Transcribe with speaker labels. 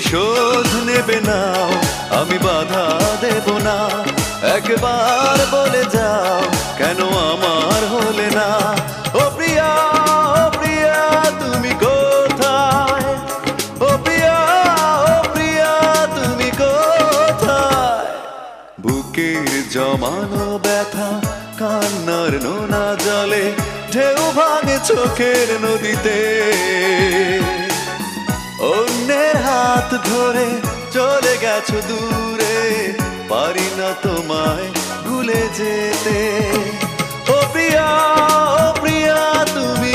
Speaker 1: প্রতিশোধ নেবে নাও, আমি বাধা দেব না। একবার বলে যাও, কেন আমার হলে না? ও প্রিয়া, ও প্রিয়া, তুমি কোথায়? ও প্রিয়া, ও প্রিয়া, তুমি কোথায়? বুকের জমানো ব্যথা কান্নার নোনা জলে ঢেউ ভাঙে চোখের নদীতে। অন্যের হাত ধরে চলে গেছো দূরে, পারি না তোমায় ভুলে যেতে। ও প্রিয়া, ও প্রিয়া, তুমি